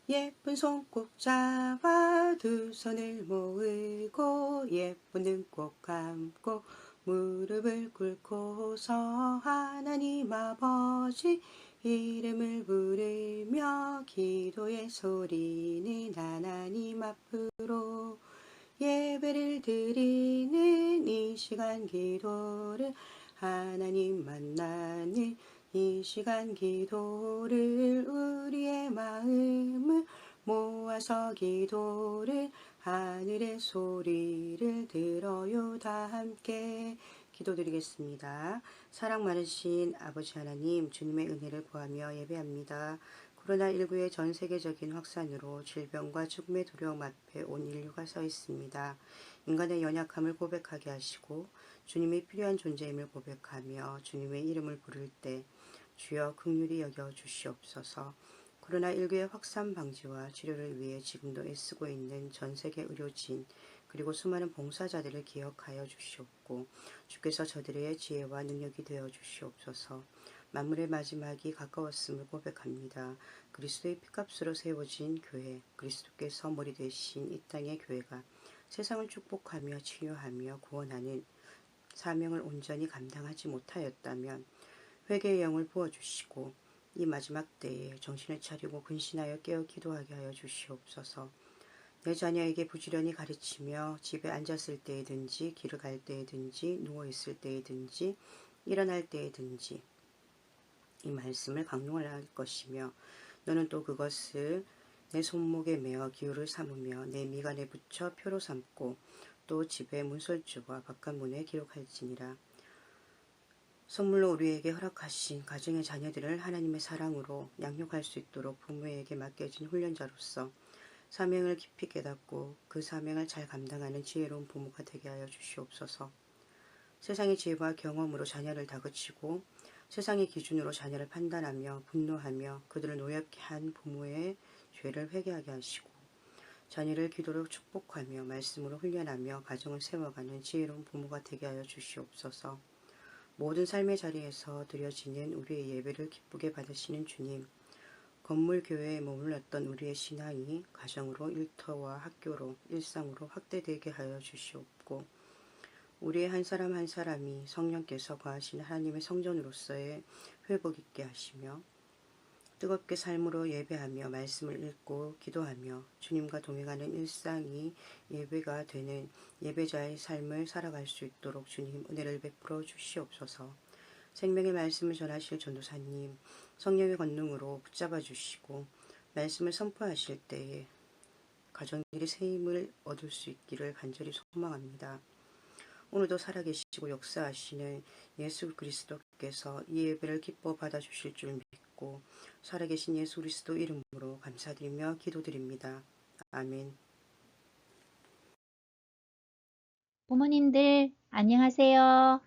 예쁜 손 꼭 잡아 두 손을 모으고 예쁜 눈 꼭 감고 무릎을 꿇고서 하나님 아버지 이름을 부르며 기도의 소리는 하나님 앞으로 예배를 드리는 이 시간 기도를 하나님 만나는 이 시간 기도를 우리의 마음을 모아서 기도를 하늘의 소리를 들어요. 다 함께 기도드리겠습니다. 사랑 많으신 아버지 하나님, 주님의 은혜를 구하며 예배합니다. 코로나19의 전 세계적인 확산으로 질병과 죽음의 두려움 앞에 온 인류가 서 있습니다. 인간의 연약함을 고백하게 하시고 주님이 필요한 존재임을 고백하며 주님의 이름을 부를 때 주여 긍휼히 여겨 주시옵소서. 코로나19의 확산 방지와 치료를 위해 지금도 애쓰고 있는 전 세계 의료진 그리고 수많은 봉사자들을 기억하여 주시옵고 주께서 저들의 지혜와 능력이 되어 주시옵소서. 만물의 마지막이 가까웠음을 고백합니다. 그리스도의 피값으로 세워진 교회, 그리스도께서 머리 되신 이 땅의 교회가 세상을 축복하며 치유하며 구원하는 사명을 온전히 감당하지 못하였다면 회개의 영을 부어주시고 이 마지막 때에 정신을 차리고 근신하여 깨어 기도하게 하여 주시옵소서. 내 자녀에게 부지런히 가르치며 집에 앉았을 때에든지 길을 갈 때에든지 누워있을 때에든지 일어날 때에든지 이 말씀을 강론할 것이며 너는 또 그것을 내 손목에 메어 기호를 삼으며 내 미간에 붙여 표로 삼고 또 집의 문설주와 바깥문에 기록할지니라. 선물로 우리에게 허락하신 가정의 자녀들을 하나님의 사랑으로 양육할 수 있도록 부모에게 맡겨진 훈련자로서 사명을 깊이 깨닫고 그 사명을 잘 감당하는 지혜로운 부모가 되게 하여 주시옵소서. 세상의 지혜와 경험으로 자녀를 다그치고 세상의 기준으로 자녀를 판단하며 분노하며 그들을 노엽게 한 부모의 죄를 회개하게 하시고 자녀를 기도로 축복하며 말씀으로 훈련하며 가정을 세워가는 지혜로운 부모가 되게 하여 주시옵소서. 모든 삶의 자리에서 드려지는 우리의 예배를 기쁘게 받으시는 주님, 건물 교회에 머물렀던 우리의 신앙이 가정으로 일터와 학교로 일상으로 확대되게 하여 주시옵고 우리의 한 사람 한 사람이 성령께서 거하신 하나님의 성전으로서의 회복 있게 하시며 뜨겁게 삶으로 예배하며 말씀을 읽고 기도하며 주님과 동행하는 일상이 예배가 되는 예배자의 삶을 살아갈 수 있도록 주님 은혜를 베풀어 주시옵소서. 생명의 말씀을 전하실 전도사님, 성령의 권능으로 붙잡아 주시고 말씀을 선포하실 때에 가정들이 새 힘을 얻을 수 있기를 간절히 소망합니다. 오늘도 살아계시고 역사하시는 예수 그리스도께서 이 예배를 기뻐 받아주실 줄 믿고 살아계신 예수 그리스도 이름으로 감사드리며 기도드립니다. 아멘. 부모님들 안녕하세요.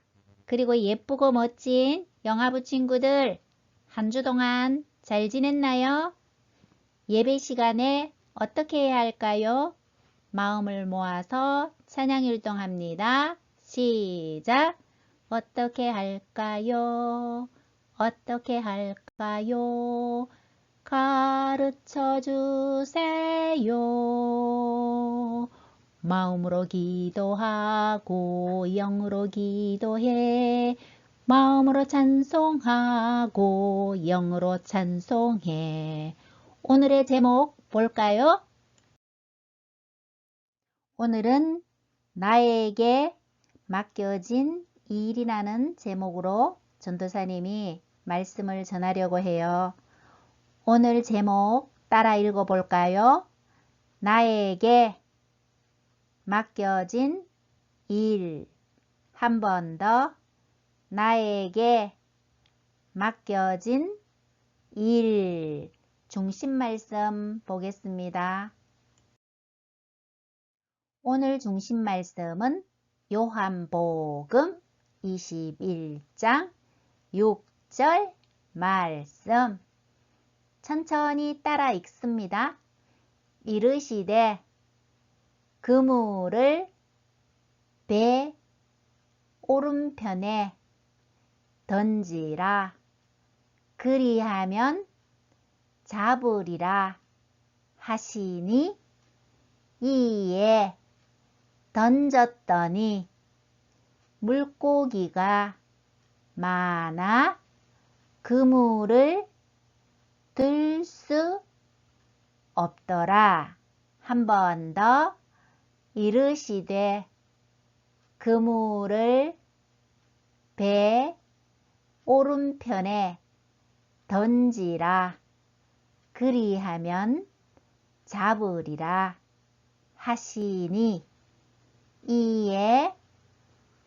그리고 예쁘고 멋진 영아부 친구들 한 주 동안 잘 지냈나요? 예배 시간에 어떻게 해야 할까요? 마음을 모아서 찬양 율동합니다. 시작! 어떻게 할까요? 어떻게 할까요? 가르쳐 주세요. 마음으로 기도하고 영으로 기도해. 마음으로 찬송하고 영으로 찬송해. 오늘의 제목 볼까요? 오늘은 나에게 맡겨진 일이라는 제목으로 전도사님이 말씀을 전하려고 해요. 오늘 제목 따라 읽어볼까요? 나에게 맡겨진 일. 한 번 더. 나에게 맡겨진 일. 중심 말씀 보겠습니다. 오늘 중심 말씀은 요한복음 21장 6절 말씀. 천천히 따라 읽습니다. 이르시되 그물을 배 오른편에 던지라. 그리하면 잡으리라. 하시니 이에 던졌더니 물고기가 많아 그물을 들 수 없더라. 한 번 더 이르시되 그물을 배 오른편에 던지라. 그리하면 잡으리라 하시니 이에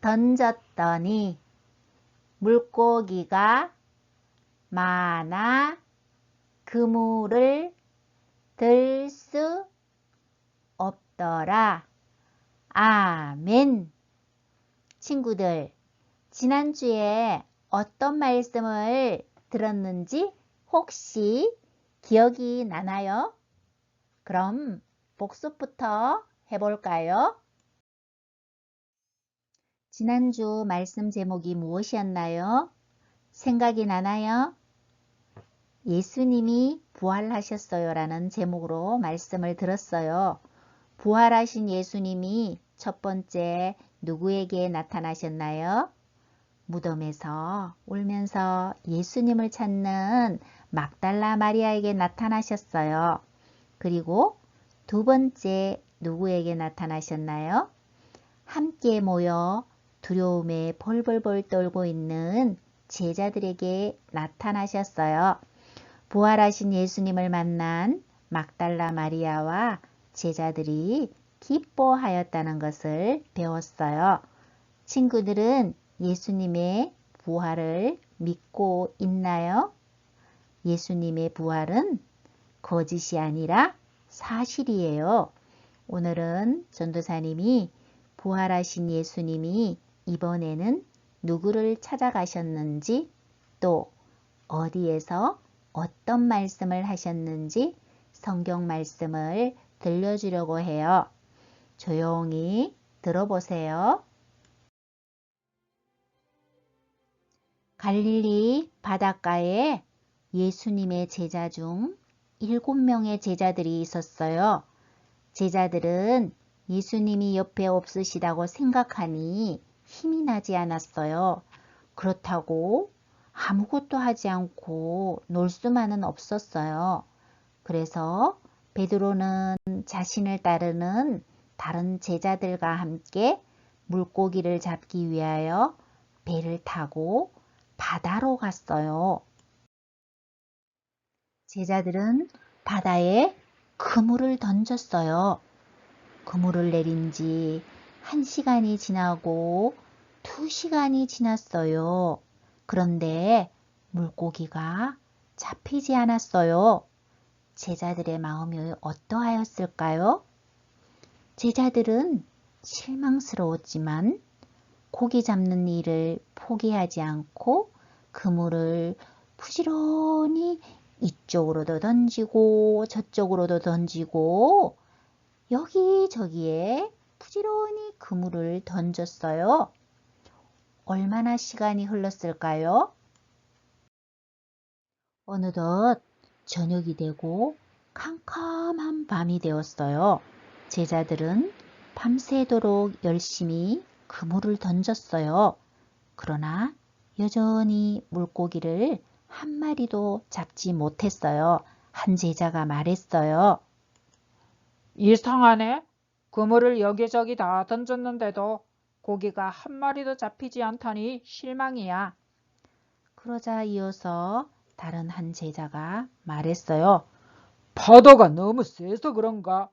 던졌더니 물고기가 많아 그물을 들 수 없더라. 아멘. 친구들, 지난주에 어떤 말씀을 들었는지 혹시 기억이 나나요? 그럼 복습부터 해볼까요? 지난주 말씀 제목이 무엇이었나요? 생각이 나나요? 예수님이 부활하셨어요 라는 제목으로 말씀을 들었어요. 부활하신 예수님이 첫 번째 누구에게 나타나셨나요? 무덤에서 울면서 예수님을 찾는 막달라 마리아에게 나타나셨어요. 그리고 두 번째 누구에게 나타나셨나요? 함께 모여 두려움에 벌벌벌 떨고 있는 제자들에게 나타나셨어요. 부활하신 예수님을 만난 막달라 마리아와 제자들이 기뻐하였다는 것을 배웠어요. 친구들은 예수님의 부활을 믿고 있나요? 예수님의 부활은 거짓이 아니라 사실이에요. 오늘은 전도사님이 부활하신 예수님이 이번에는 누구를 찾아가셨는지 또 어디에서 어떤 말씀을 하셨는지 성경 말씀을 들려주려고 해요. 조용히 들어보세요. 갈릴리 바닷가에 예수님의 제자 중 7명의 제자들이 있었어요. 제자들은 예수님이 옆에 없으시다고 생각하니 힘이 나지 않았어요. 그렇다고 아무것도 하지 않고 놀 수만은 없었어요. 그래서 베드로는 자신을 따르는 다른 제자들과 함께 물고기를 잡기 위하여 배를 타고 바다로 갔어요. 제자들은 바다에 그물을 던졌어요. 그물을 내린 지 1시간이 지나고 2시간이 지났어요. 그런데 물고기가 잡히지 않았어요. 제자들의 마음이 어떠하였을까요? 제자들은 실망스러웠지만 고기 잡는 일을 포기하지 않고 그물을 부지런히 이쪽으로도 던지고 저쪽으로도 던지고 여기저기에 부지런히 그물을 던졌어요. 얼마나 시간이 흘렀을까요? 어느덧 저녁이 되고 캄캄한 밤이 되었어요. 제자들은 밤새도록 열심히 그물을 던졌어요. 그러나 여전히 물고기를 한 마리도 잡지 못했어요. 한 제자가 말했어요. 이상하네. 그물을 여기저기 다 던졌는데도 고기가 한 마리도 잡히지 않다니 실망이야. 그러자 이어서 다른 한 제자가 말했어요. 파도가 너무 세서 그런가?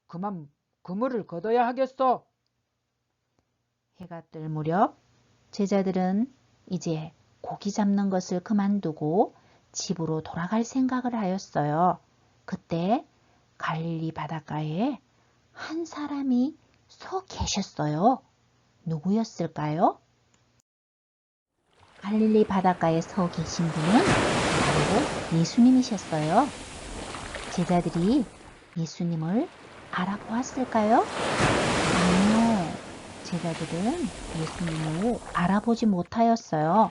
그만 그물을 걷어야 하겠어. 해가 뜰 무렵 제자들은 이제 고기 잡는 것을 그만두고 집으로 돌아갈 생각을 하였어요. 그때 갈릴리 바닷가에 한 사람이 서 계셨어요. 누구였을까요? 갈릴리 바닷가에 서 계신 분은 바로 예수님이셨어요. 제자들이 예수님을 알아보았을까요? 아니요. 제자들은 예수님을 알아보지 못하였어요.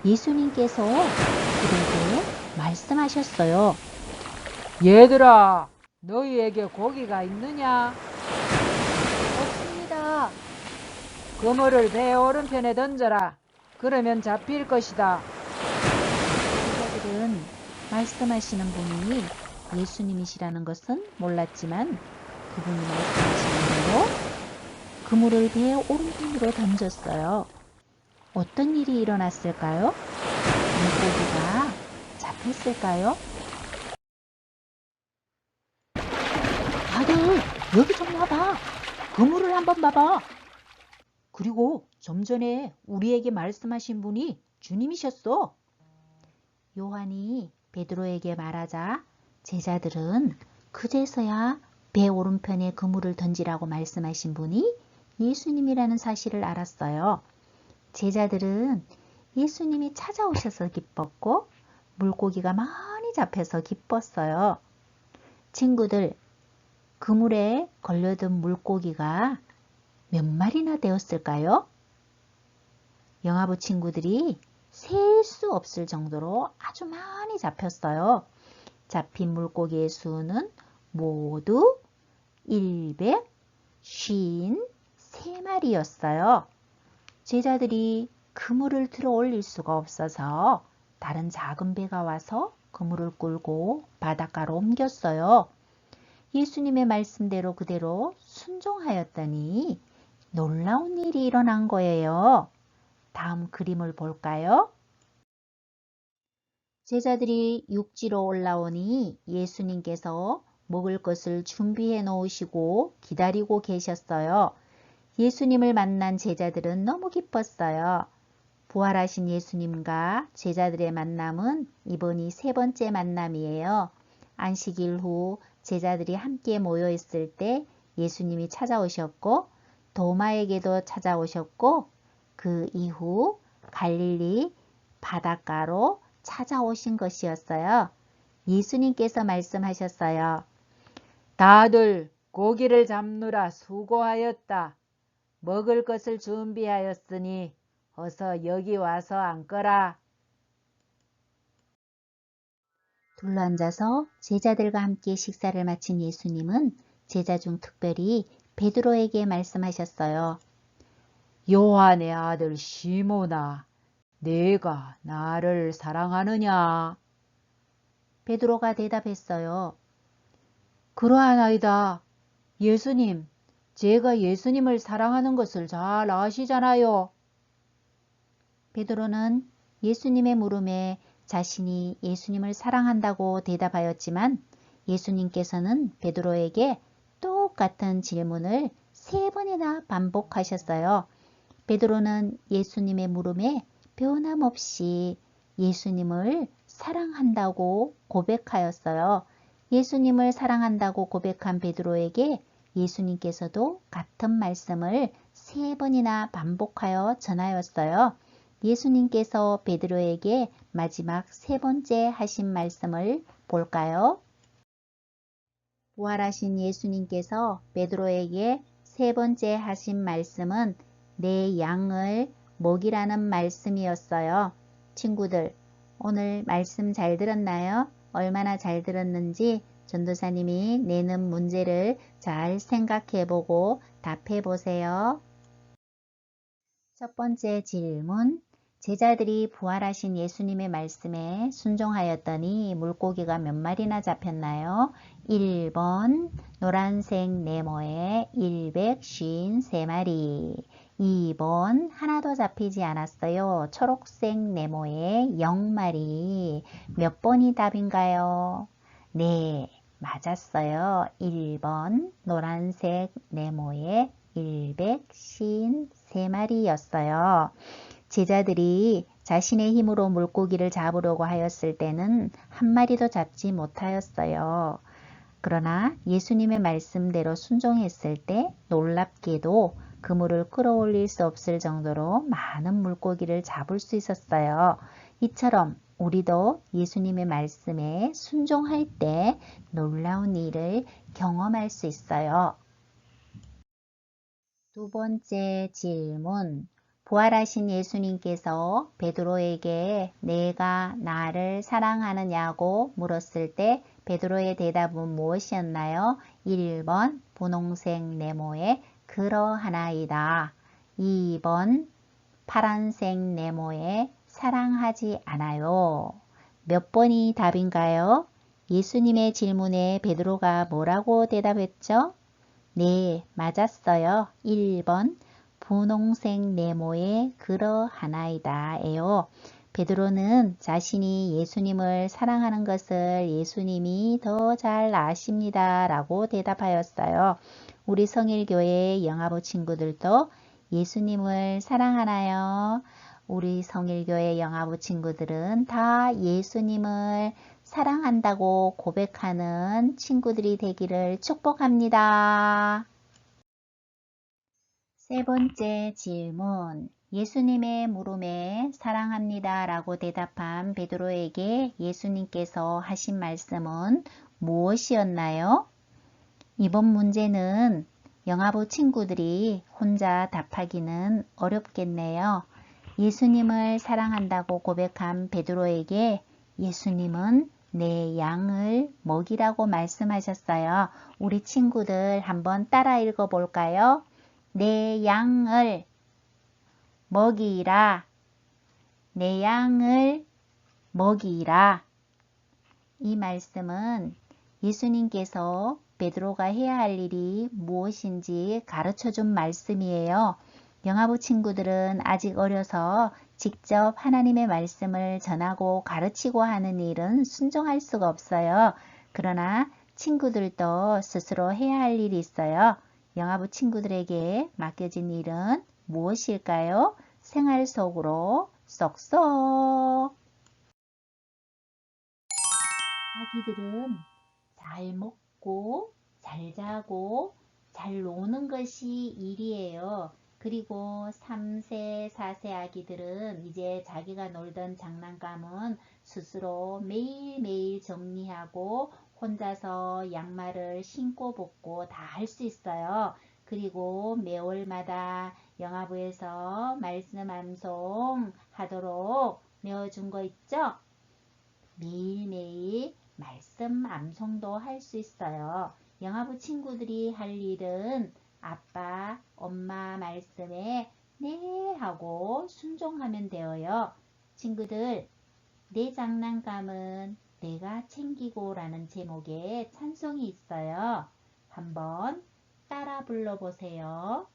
예수님께서 그들에게 말씀하셨어요. 얘들아, 너희에게 고기가 있느냐? 없습니다. 그물을 배 오른편에 던져라. 그러면 잡힐 것이다. 제자들은 말씀하시는 분이 예수님이시라는 것은 몰랐지만 그분이 말씀하시는 대로 그물을 배 오른편으로 던졌어요. 어떤 일이 일어났을까요? 물고기가 잡혔을까요? 다들 여기 좀 와봐. 그물을 한번 봐봐. 그리고 좀 전에 우리에게 말씀하신 분이 주님이셨어. 요한이 베드로에게 말하자 제자들은 그제서야 배 오른편에 그물을 던지라고 말씀하신 분이 예수님이라는 사실을 알았어요. 제자들은 예수님이 찾아오셔서 기뻤고 물고기가 많이 잡혀서 기뻤어요. 친구들, 그물에 걸려든 물고기가 몇 마리나 되었을까요? 영화부 친구들이 셀 수 없을 정도로 아주 많이 잡혔어요. 잡힌 물고기의 수는 모두 153마리였어요. 제자들이 그물을 들어 올릴 수가 없어서 다른 작은 배가 와서 그물을 끌고 바닷가로 옮겼어요. 예수님의 말씀대로 그대로 순종하였더니 놀라운 일이 일어난 거예요. 다음 그림을 볼까요? 제자들이 육지로 올라오니 예수님께서 먹을 것을 준비해 놓으시고 기다리고 계셨어요. 예수님을 만난 제자들은 너무 기뻤어요. 부활하신 예수님과 제자들의 만남은 이번이 세 번째 만남이에요. 안식일 후 제자들이 함께 모여 있을 때 예수님이 찾아오셨고 도마에게도 찾아오셨고 그 이후 갈릴리 바닷가로 찾아오신 것이었어요. 예수님께서 말씀하셨어요. 다들 고기를 잡느라 수고하였다. 먹을 것을 준비하였으니 어서 여기 와서 앉거라. 둘러앉아서 제자들과 함께 식사를 마친 예수님은 제자 중 특별히 베드로에게 말씀하셨어요. 요한의 아들 시몬아, 네가 나를 사랑하느냐? 베드로가 대답했어요. 그러하나이다. 예수님, 제가 예수님을 사랑하는 것을 잘 아시잖아요. 베드로는 예수님의 물음에 자신이 예수님을 사랑한다고 대답하였지만 예수님께서는 베드로에게 똑같은 질문을 세 번이나 반복하셨어요. 베드로는 예수님의 물음에 변함없이 예수님을 사랑한다고 고백하였어요. 예수님을 사랑한다고 고백한 베드로에게 예수님께서도 같은 말씀을 세 번이나 반복하여 전하였어요. 예수님께서 베드로에게 마지막 세 번째 하신 말씀을 볼까요? 부활하신 예수님께서 베드로에게 세 번째 하신 말씀은 내 양을 먹이라는 말씀이었어요. 친구들, 오늘 말씀 잘 들었나요? 얼마나 잘 들었는지 전도사님이 내는 문제를 잘 생각해보고 답해보세요. 첫 번째 질문. 제자들이 부활하신 예수님의 말씀에 순종하였더니 물고기가 몇 마리나 잡혔나요? 1번 노란색 네모에 153마리. 2번 하나도 잡히지 않았어요. 초록색 네모에 0마리. 몇 번이 답인가요? 네, 맞았어요. 1번 노란색 네모에 153마리였어요. 제자들이 자신의 힘으로 물고기를 잡으려고 하였을 때는 한 마리도 잡지 못하였어요. 그러나 예수님의 말씀대로 순종했을 때 놀랍게도 그물을 끌어올릴 수 없을 정도로 많은 물고기를 잡을 수 있었어요. 이처럼 우리도 예수님의 말씀에 순종할 때 놀라운 일을 경험할 수 있어요. 두 번째 질문. 부활하신 예수님께서 베드로에게 내가 나를 사랑하느냐고 물었을 때 베드로의 대답은 무엇이었나요? 1번 분홍색 네모에 그러하나이다. 2번 파란색 네모에 사랑하지 않아요. 몇 번이 답인가요? 예수님의 질문에 베드로가 뭐라고 대답했죠? 네, 맞았어요. 1번 분홍색 네모에 그러하나이다 에요. 베드로는 자신이 예수님을 사랑하는 것을 예수님이 더 잘 아십니다 라고 대답하였어요. 우리 성일교회 영아부 친구들도 예수님을 사랑하나요? 우리 성일교회 영아부 친구들은 다 예수님을 사랑한다고 고백하는 친구들이 되기를 축복합니다. 세 번째 질문. 예수님의 물음에 사랑합니다 라고 대답한 베드로에게 예수님께서 하신 말씀은 무엇이었나요? 이번 문제는 영아부 친구들이 혼자 답하기는 어렵겠네요. 예수님을 사랑한다고 고백한 베드로에게 예수님은 내 양을 먹이라고 말씀하셨어요. 우리 친구들 한번 따라 읽어볼까요? 내 양을 먹이라. 내 양을 먹이라. 이 말씀은 예수님께서 베드로가 해야 할 일이 무엇인지 가르쳐준 말씀이에요. 영아부 친구들은 아직 어려서 직접 하나님의 말씀을 전하고 가르치고 하는 일은 순종할 수가 없어요. 그러나 친구들도 스스로 해야 할 일이 있어요. 영아부 친구들에게 맡겨진 일은 무엇일까요? 생활 속으로 쏙쏙. 아기들은 잘 먹고 잘 자고 잘 노는 것이 일이에요. 그리고 3세, 4세 아기들은 이제 자기가 놀던 장난감은 스스로 매일매일 정리하고 혼자서 양말을 신고 벗고 다 할 수 있어요. 그리고 매월마다 영아부에서 말씀 암송 하도록 내어준 거 있죠? 매일매일 말씀 암송도 할 수 있어요. 영아부 친구들이 할 일은 아빠, 엄마 말씀에 네 하고 순종하면 되어요. 친구들, 내 장난감은 내가 챙기고 라는 제목의 찬송이 있어요. 한번 따라 불러보세요.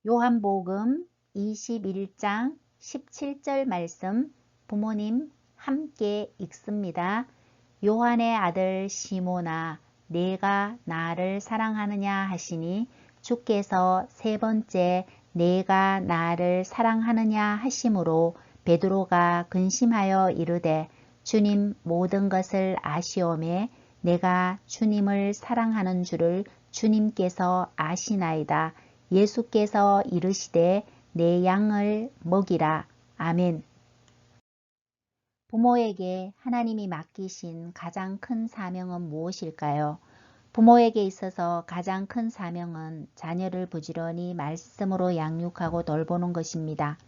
요한복음 21장 17절 말씀 부모님 함께 읽습니다. 요한의 아들 시몬아 내가 나를 사랑하느냐 하시니 주께서 세 번째 내가 나를 사랑하느냐 하심으로 베드로가 근심하여 이르되 주님 모든 것을 아시오매 내가 주님을 사랑하는 줄을 주님께서 아시나이다. 예수께서 이르시되 내 양을 먹이라. 아멘. 부모에게 하나님이 맡기신 가장 큰 사명은 무엇일까요? 부모에게 있어서 가장 큰 사명은 자녀를 부지런히 말씀으로 양육하고 돌보는 것입니다.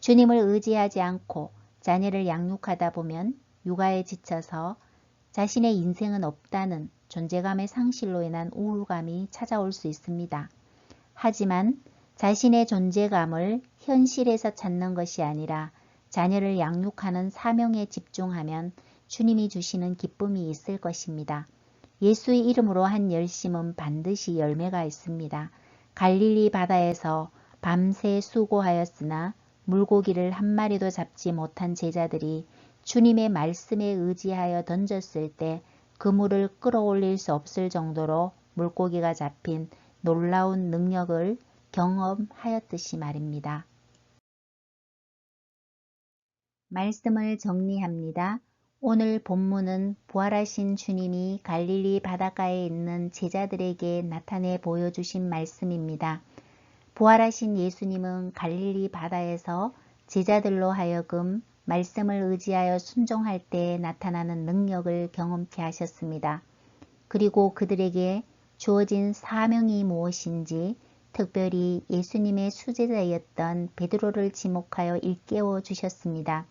주님을 의지하지 않고 자녀를 양육하다 보면 육아에 지쳐서 자신의 인생은 없다는 존재감의 상실로 인한 우울감이 찾아올 수 있습니다. 하지만 자신의 존재감을 현실에서 찾는 것이 아니라 자녀를 양육하는 사명에 집중하면 주님이 주시는 기쁨이 있을 것입니다. 예수의 이름으로 한 열심은 반드시 열매가 있습니다. 갈릴리 바다에서 밤새 수고하였으나 물고기를 한 마리도 잡지 못한 제자들이 주님의 말씀에 의지하여 던졌을 때 그물을 끌어올릴 수 없을 정도로 물고기가 잡힌 놀라운 능력을 경험하였듯이 말입니다. 말씀을 정리합니다. 오늘 본문은 부활하신 주님이 갈릴리 바닷가에 있는 제자들에게 나타내 보여주신 말씀입니다. 부활하신 예수님은 갈릴리 바다에서 제자들로 하여금 말씀을 의지하여 순종할 때 나타나는 능력을 경험케 하셨습니다. 그리고 그들에게 주어진 사명이 무엇인지 특별히 예수님의 수제자였던 베드로를 지목하여 일깨워 주셨습니다.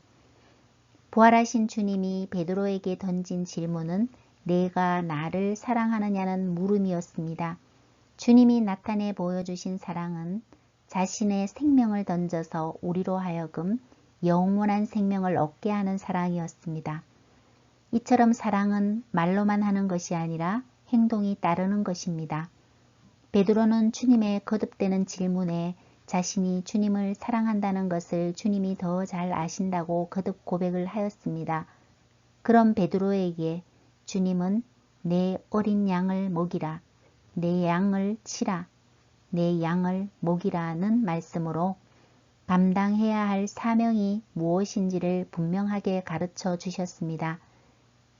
부활하신 주님이 베드로에게 던진 질문은 내가 나를 사랑하느냐는 물음이었습니다. 주님이 나타내 보여주신 사랑은 자신의 생명을 던져서 우리로 하여금 영원한 생명을 얻게 하는 사랑이었습니다. 이처럼 사랑은 말로만 하는 것이 아니라 행동이 따르는 것입니다. 베드로는 주님의 거듭되는 질문에 자신이 주님을 사랑한다는 것을 주님이 더 잘 아신다고 거듭 고백을 하였습니다. 그럼 베드로에게 주님은 내 어린 양을 먹이라, 내 양을 치라, 내 양을 먹이라는 말씀으로 감당해야 할 사명이 무엇인지를 분명하게 가르쳐 주셨습니다.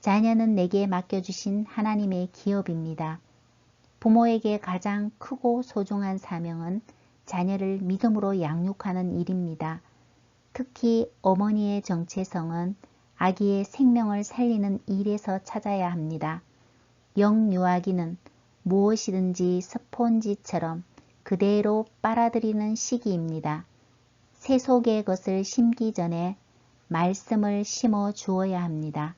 자녀는 내게 맡겨주신 하나님의 기업입니다. 부모에게 가장 크고 소중한 사명은 자녀를 믿음으로 양육하는 일입니다. 특히 어머니의 정체성은 아기의 생명을 살리는 일에서 찾아야 합니다. 영유아기는 무엇이든지 스폰지처럼 그대로 빨아들이는 시기입니다. 새 속의 것을 심기 전에 말씀을 심어 주어야 합니다.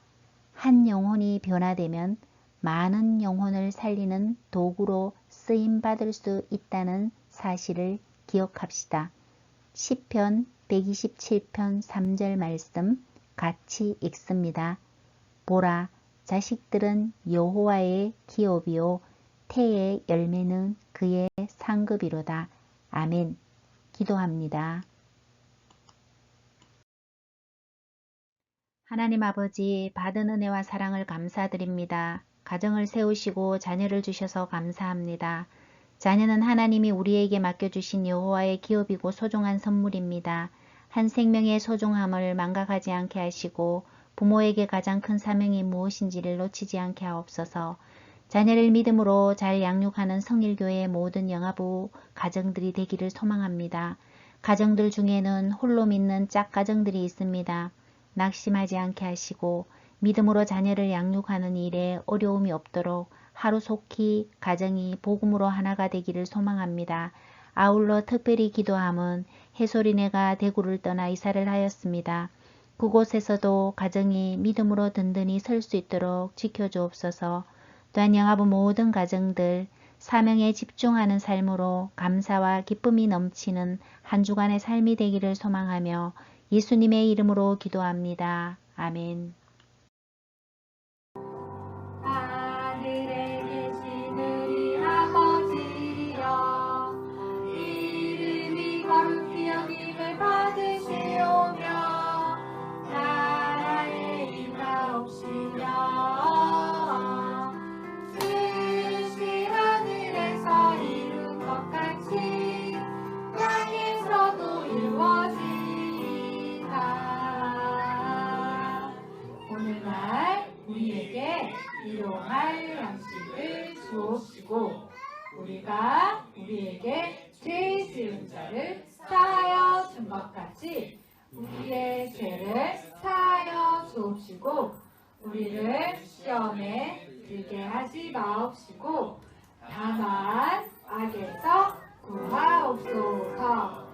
한 영혼이 변화되면 많은 영혼을 살리는 도구로 쓰임받을 수 있다는 사실을 기억합시다. 시편 127편 3절 말씀 같이 읽습니다. 보라, 자식들은 여호와의 기업이요 태의 열매는 그의 상급이로다. 아멘. 기도합니다. 하나님 아버지, 받은 은혜와 사랑을 감사드립니다. 가정을 세우시고 자녀를 주셔서 감사합니다. 자녀는 하나님이 우리에게 맡겨주신 여호와의 기업이고 소중한 선물입니다. 한 생명의 소중함을 망각하지 않게 하시고 부모에게 가장 큰 사명이 무엇인지를 놓치지 않게 하옵소서. 자녀를 믿음으로 잘 양육하는 성일교회의 모든 영아부 가정들이 되기를 소망합니다. 가정들 중에는 홀로 믿는 짝가정들이 있습니다. 낙심하지 않게 하시고 믿음으로 자녀를 양육하는 일에 어려움이 없도록 하루속히 가정이 복음으로 하나가 되기를 소망합니다. 아울러 특별히 기도함은 해솔이네가 대구를 떠나 이사를 하였습니다. 그곳에서도 가정이 믿음으로 든든히 설 수 있도록 지켜주옵소서. 또한 영아부 모든 가정들 사명에 집중하는 삶으로 감사와 기쁨이 넘치는 한 주간의 삶이 되기를 소망하며 예수님의 이름으로 기도합니다. 아멘. 하늘에 계신 우리 아버지여, 이름이 거룩히 여김을 받으시오며 나라의 임하옵시며 뜻이 하늘에서 이룬 것 같이 땅에서도 이루어지이다. 오늘날 우리에게 일용할 양식을 주옵시고 우리가 우리에게 죄 지은 자를 사하여 준 것 같이 우리의 죄를 사하여 주옵시고 우리를 시험에 들게 하지 마옵시고 다만 악에서 구하옵소서.